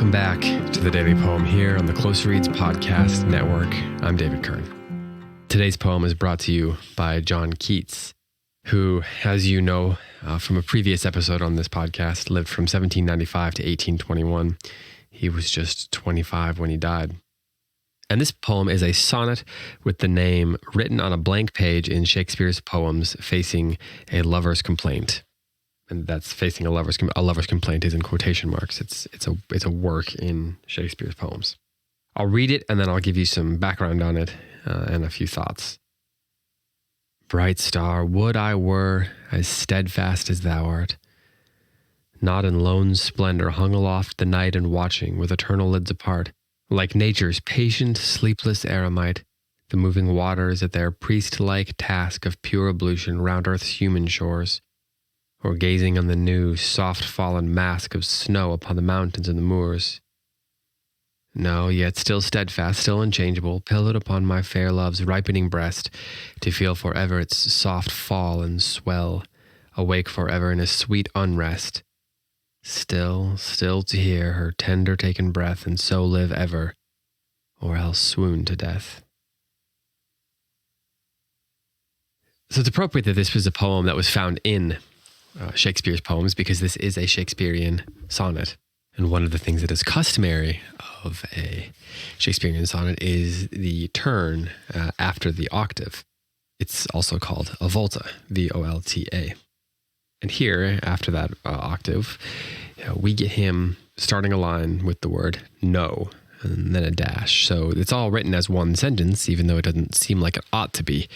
Welcome back to the Daily Poem here on the Close Reads Podcast Network. I'm David Kern. Today's poem is brought to you by John Keats, who, as you know from a previous episode on this podcast, lived from 1795 to 1821. He was just 25 when he died. And this poem is a sonnet with the name written on a blank page in Shakespeare's poems facing a lover's complaint. And that's facing a lover's complaint is in quotation marks. It's a work in Shakespeare's poems. I'll read it and then I'll give you some background on it and a few thoughts. Bright star, would I were as steadfast as thou art, not in lone splendor hung aloft the night and watching with eternal lids apart, like nature's patient, sleepless eremite, the moving waters at their priest-like task of pure ablution round earth's human shores, or gazing on the new, soft-fallen mask of snow upon the mountains and the moors. No, yet still steadfast, still unchangeable, pillowed upon my fair love's ripening breast, to feel forever its soft fall and swell, awake forever in a sweet unrest, still to hear her tender taken breath, and so live ever, or else swoon to death. So it's appropriate that this was a poem that was found in Shakespeare's poems, because this is a Shakespearean sonnet. And one of the things that is customary of a Shakespearean sonnet is the turn after the octave. It's also called a volta, V-O-L-T-A. And here, after that octave, we get him starting a line with the word no, and then a dash. So it's all written as one sentence, even though it doesn't seem like it ought to be.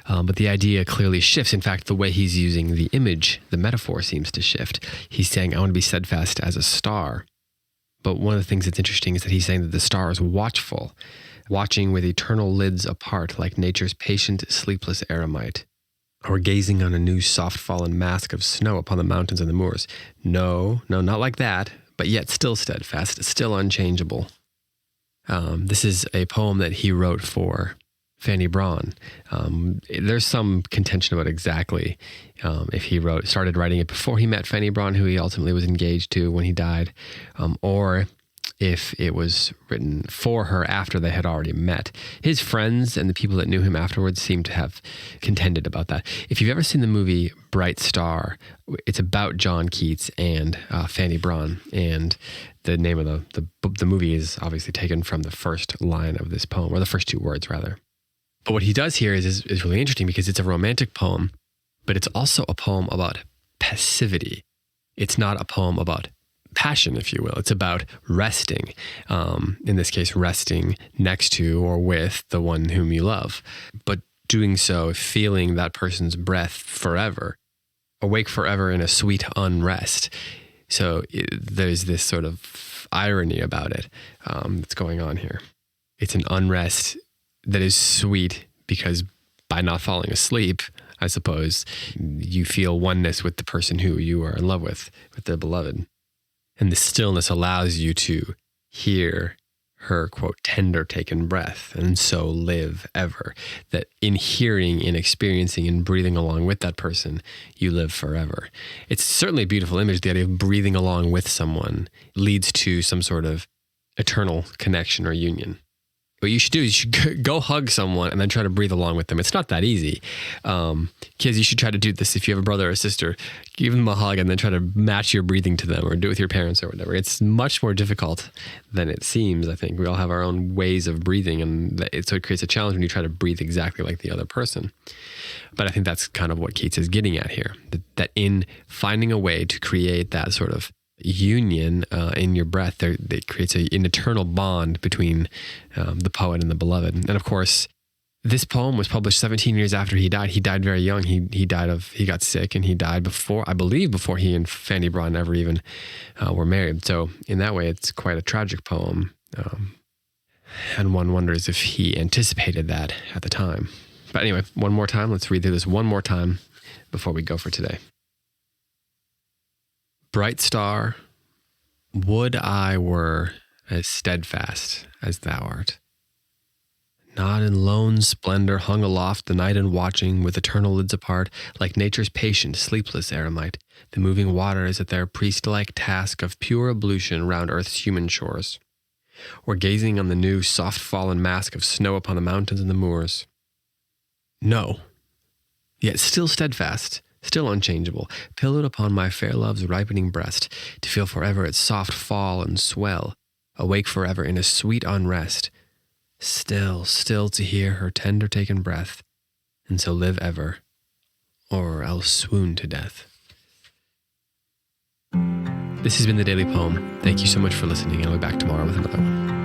But the idea clearly shifts. In fact, the way he's using the image, the metaphor seems to shift. He's saying, I want to be steadfast as a star. But one of the things that's interesting is that he's saying that the star is watchful, watching with eternal lids apart, like nature's patient, sleepless eremite, or gazing on a new soft-fallen mask of snow upon the mountains and the moors. No, not like that, but yet still steadfast, still unchangeable. This is a poem that he wrote for Fanny Brawne. There's some contention about exactly if he started writing it before he met Fanny Brawne, who he ultimately was engaged to when he died, or if it was written for her after they had already met. His friends and the people that knew him afterwards seem to have contended about that. If you've ever seen the movie Bright Star, it's about John Keats and Fanny Brawne, and the name of the movie is obviously taken from the first line of this poem, or the first two words, rather. But what he does here is really interesting, because it's a romantic poem, but it's also a poem about passivity. It's not a poem about passion, if you will. It's about resting. In this case, resting next to or with the one whom you love, but doing so, feeling that person's breath forever, awake forever in a sweet unrest. So there's this sort of irony about it that's going on here. It's an unrest that is sweet because by not falling asleep, I suppose, you feel oneness with the person who you are in love with the beloved. And the stillness allows you to hear her, quote, tender taken breath, and so live ever. That in hearing, in experiencing, and breathing along with that person, you live forever. It's certainly a beautiful image. The idea of breathing along with someone leads to some sort of eternal connection or union. What you should do is you should go hug someone and then try to breathe along with them. It's not that easy. Kids, you should try to do this. If you have a brother or a sister, give them a hug and then try to match your breathing to them, or do it with your parents or whatever. It's much more difficult than it seems, I think. We all have our own ways of breathing, and so it creates a challenge when you try to breathe exactly like the other person. But I think that's kind of what Keats is getting at here, that in finding a way to create that sort of union in your breath, that creates an eternal bond between the poet and the beloved. And of course, this poem was published 17 years after he died. He died very young. He got sick, and he died before he and Fanny Brawne ever even were married. So in that way, it's quite a tragic poem. And one wonders if he anticipated that at the time. But anyway, one more time. Let's read through this one more time before we go for today. Bright star, would I were as steadfast as thou art, Not in lone splendor hung aloft the night and watching, with eternal lids apart, like nature's patient, sleepless eremite, the moving waters at their priest-like task of pure ablution round earth's human shores, or gazing on the new, soft-fallen mask of snow upon the mountains and the moors. No, yet still steadfast, still unchangeable, pillowed upon my fair love's ripening breast, to feel forever its soft fall and swell, awake forever in a sweet unrest, still, still to hear her tender taken breath, and so live ever, or else swoon to death. This has been the Daily Poem. Thank you so much for listening, and I'll be back tomorrow with another one.